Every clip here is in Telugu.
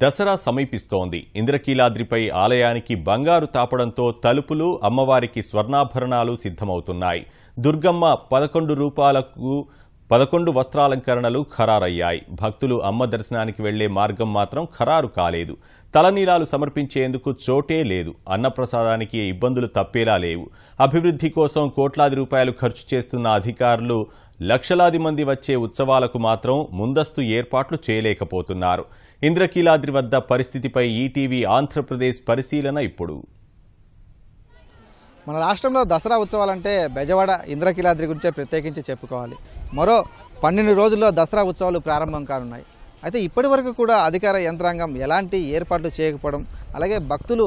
దసరా సమీపిస్తోంది. ఇంద్రకీలాద్రిపై ఆలయానికి బంగారు తాపడంతో తలుపులు, అమ్మవారికి స్వర్ణాభరణాలు సిద్ధమవుతున్నాయి. దుర్గమ్మ 11 రూపాలకు 11 వస్త్రాలంకరణలు ఖరారయ్యాయి. భక్తులు అమ్మ దర్శనానికి వెళ్లే మార్గం మాత్రం ఖరారు కాలేదు. తలనీలాలు సమర్పించేందుకు చోటే లేదు. అన్నప్రసాదానికి ఇబ్బందులు తప్పేలా లేవు. అభివృద్ధి కోసం కోట్లాది రూపాయలు ఖర్చు చేస్తున్న అధికారులు లక్షలాది మంది వచ్చే ఉత్సవాలకు మాత్రం ముందస్తు ఏర్పాట్లు చేయలేకపోతున్నారు. ఇంద్రకీలాద్రి వద్ద పరిస్థితిపై ఈటీవీ ఆంధ్రప్రదేశ్ పరిశీలన ఇప్పుడు. మన రాష్ట్రంలో దసరా ఉత్సవాలంటే బెజవాడ ఇంద్రకీలాద్రి గురించే ప్రత్యేకించి చెప్పుకోవాలి. మరో 12 రోజుల్లో దసరా ఉత్సవాలు ప్రారంభం కానున్నాయి. అయితే ఇప్పటి వరకు కూడా అధికార యంత్రాంగం ఎలాంటి ఏర్పాట్లు చేయకపోవడం, అలాగే భక్తులు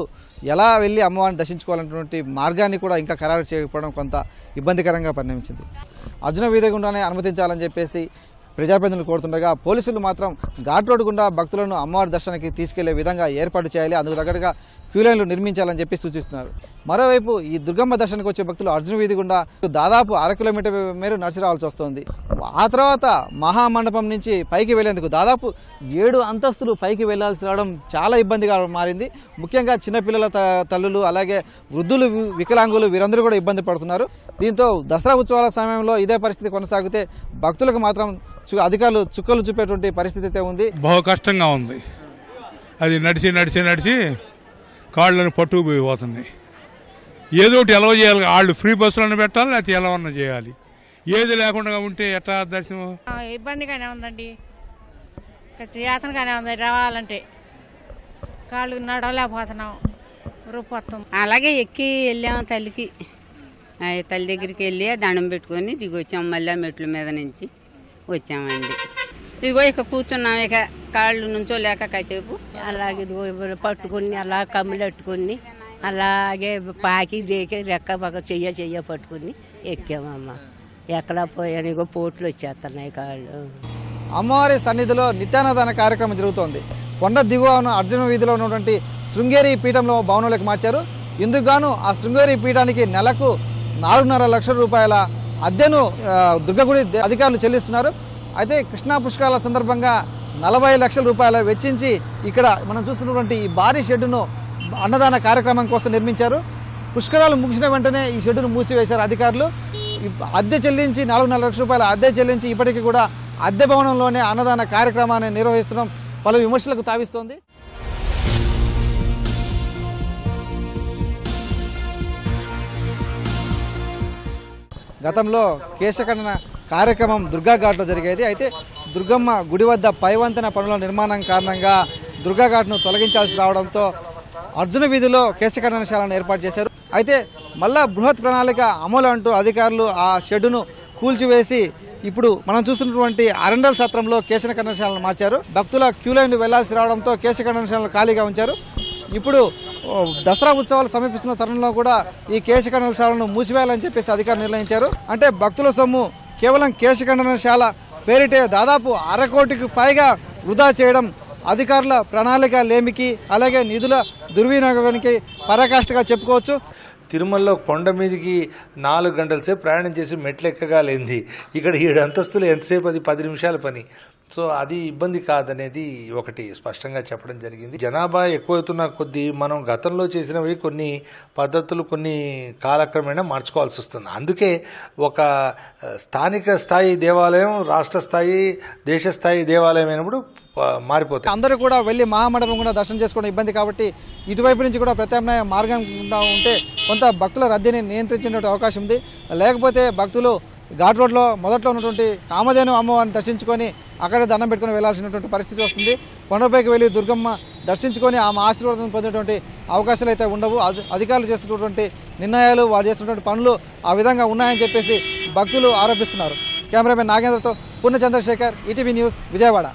ఎలా వెళ్ళి అమ్మవారిని దర్శించుకోవాలన్నటువంటి మార్గాన్ని కూడా ఇంకా ఖరారు చేయకపోవడం కొంత ఇబ్బందికరంగా పరిణమించింది. అర్జున వీధి గుండానే అనుమతించాలని చెప్పేసి ప్రజాప్రతినిధులు కోరుతుండగా పోలీసులు మాత్రం ఘాట్ రోడ్డు గుండా భక్తులను అమ్మవారి దర్శనానికి తీసుకెళ్లే విధంగా ఏర్పాటు చేయాలి, అందుకు తగ్గట్టుగా క్యూ లైన్లు నిర్మించాలని చెప్పి సూచిస్తున్నారు. మరోవైపు ఈ దుర్గమ్మ దర్శనానికి వచ్చే భక్తులు అర్జున వీధి గుండా దాదాపు 1/2 కిలోమీటర్ మేర నడిచి రావాల్సి వస్తుంది. ఆ తర్వాత మహామండపం నుంచి పైకి వెళ్లేందుకు దాదాపు 7 అంతస్తులు పైకి వెళ్లాల్సి రావడం చాలా ఇబ్బందిగా మారింది. ముఖ్యంగా చిన్నపిల్లల తల్లులు, అలాగే వృద్ధులు, వికలాంగులు వీరందరూ కూడా ఇబ్బంది పడుతున్నారు. దీంతో దసరా ఉత్సవాల సమయంలో ఇదే పరిస్థితి కొనసాగితే భక్తులకు మాత్రం అధికారులు చుక్కలు చూపేటువంటి పరిస్థితి అయితే ఉంది. బహు కష్టంగా ఉంది. అది నడిచి నడిచి నడిచి కాళ్ళని పట్టుకుపోయిపోతున్నాయి. ఏదో ఒకటి ఎలవ చేయాలి. వాళ్ళు ఫ్రీ బస్సులను పెట్టాలి, లేకపోతే ఎలవన్నా చేయాలి. ఏది లేకుండా ఉంటే ఎట్లా దర్శనం? ఇబ్బందిగానే ఉందండి, యాతనగానే ఉంది. రావాలంటే కాళ్ళు నడవలేకపోతున్నాం, రూపొత్తం. అలాగే ఎక్కి వెళ్ళాము తల్లికి. తల్లి దగ్గరికి వెళ్ళి దండం పెట్టుకొని దిగి వచ్చాము. మళ్ళీ మెట్ల మీద నుంచి వచ్చామండి. ఇదిగో ఇక కూర్చున్నాం. ఇక కాళ్ళు నుంచో లేక కాసేపు అలాగే ఇదిగో పట్టుకుని అలా కమ్ములు పట్టుకుని అలాగే పాకి దేకి రెక్క పక్క చెయ్య పట్టుకుని ఎక్కామమ్మ. ఎక్కడా పోయాను, ఇగో పోట్లు వచ్చేస్తున్నాయి కాళ్ళు. అమ్మవారి సన్నిధిలో నిత్యాన్నదాన కార్యక్రమం జరుగుతోంది. కొండ దిగువన అర్జున వీధిలో ఉన్నటువంటి శృంగేరి పీఠంలో భవనంలోకి మార్చారు. ఇందుకు గాను ఆ శృంగేరి పీఠానికి నెలకు 4.5 లక్షల రూపాయల అద్దెను దుర్గగుడి అధికారులు చెల్లిస్తున్నారు. అయితే కృష్ణా పుష్కరాల సందర్భంగా 40 లక్షల రూపాయలు వెచ్చించి ఇక్కడ మనం చూస్తున్నటువంటి ఈ భారీ షెడ్డును అన్నదాన కార్యక్రమం కోసం నిర్మించారు. పుష్కరాలు ముగిసిన వెంటనే ఈ షెడ్డును మూసివేశారు అధికారులు. అద్దె చెల్లించి 4.5 లక్షల రూపాయల అద్దె చెల్లించి ఇప్పటికీ కూడా అద్దె భవనంలోనే అన్నదాన కార్యక్రమాన్ని నిర్వహిస్తున్నాం పలు విమర్శలకు తావిస్తోంది. గతంలో కేశఖండన కార్యక్రమం దుర్గా ఘాట్లో జరిగేది. అయితే దుర్గమ్మ గుడి వద్ద పైవంతెన పనుల నిర్మాణం కారణంగా దుర్గా ఘాట్ను తొలగించాల్సి రావడంతో అర్జున వీధిలో కేశఖండనశాలను ఏర్పాటు చేశారు. అయితే మళ్ళా బృహత్ ప్రణాళిక అమలు అంటూ అధికారులు ఆ షెడ్డును కూల్చివేసి ఇప్పుడు మనం చూస్తున్నటువంటి అరండల్ సత్రంలో కేశఖండనశాలను మార్చారు. భక్తుల క్యూ లైన్లు వెళ్లాల్సి రావడంతో కేశఖండనశాలను ఖాళీగా ఉంచారు. ఇప్పుడు దసరా ఉత్సవాలు సమీపిస్తున్న తరుణంలో కూడా ఈ కేశఖండనశాలను మూసివేయాలని చెప్పేసి అధికారులు నిర్ణయించారు. అంటే భక్తుల సొమ్ము కేవలం కేశఖండనశాల పేరిటే దాదాపు 1/2 కోటికి పైగా వృధా చేయడం అధికారుల ప్రణాళిక లేమికి, అలాగే నిధుల దుర్వినియోగానికి పరాకాష్ఠగా చెప్పుకోవచ్చు. తిరుమలలో కొండ మీదకి 4 గంటల సేపు ప్రయాణం చేసి మెట్లు ఎక్కగా లేనిది ఇక్కడ 7 అంతస్తులు ఎంతసేపు? అది 10 నిమిషాల పని. సో అది ఇబ్బంది కాదనేది ఒకటి స్పష్టంగా చెప్పడం జరిగింది. జనాభా ఎక్కువవుతున్న కొద్దీ మనం గతంలో చేసినవి కొన్ని పద్ధతులు కొన్ని కాలక్రమేణా మార్చుకోవాల్సి వస్తుంది. అందుకే ఒక స్థానిక స్థాయి దేవాలయం రాష్ట్ర స్థాయి దేశ స్థాయి దేవాలయం అయినప్పుడు మారిపోతాయి. అందరూ కూడా వెళ్ళి మహామండపం కూడా దర్శనం చేసుకోవడం ఇబ్బంది కాబట్టి ఇటువైపు నుంచి కూడా ప్రత్యామ్నాయ మార్గం ఉంటే కొంత భక్తుల రద్దీని నియంత్రించే అవకాశం ఉంది. లేకపోతే భక్తులు ఘాట్ రోడ్లో మొదట్లో ఉన్నటువంటి కామధేను అమ్మవారిని దర్శించుకొని అక్కడే దండం పెట్టుకుని వెళ్లాల్సినటువంటి పరిస్థితి వస్తుంది. కొండపైకి వెళ్ళి దుర్గమ్మ దర్శించుకొని ఆమె ఆశీర్వాదం పొందేటువంటి అవకాశాలు అయితే ఉండవు. అధికారులు చేస్తున్నటువంటి నిర్ణయాలు, వాళ్ళు చేస్తున్నటువంటి పనులు ఆ విధంగా ఉన్నాయని చెప్పేసి భక్తులు ఆరోపిస్తున్నారు. కెమెరామెన్ నాగేంద్రతో పూర్ణ చంద్రశేఖర్, ఈటీవీ న్యూస్, విజయవాడ.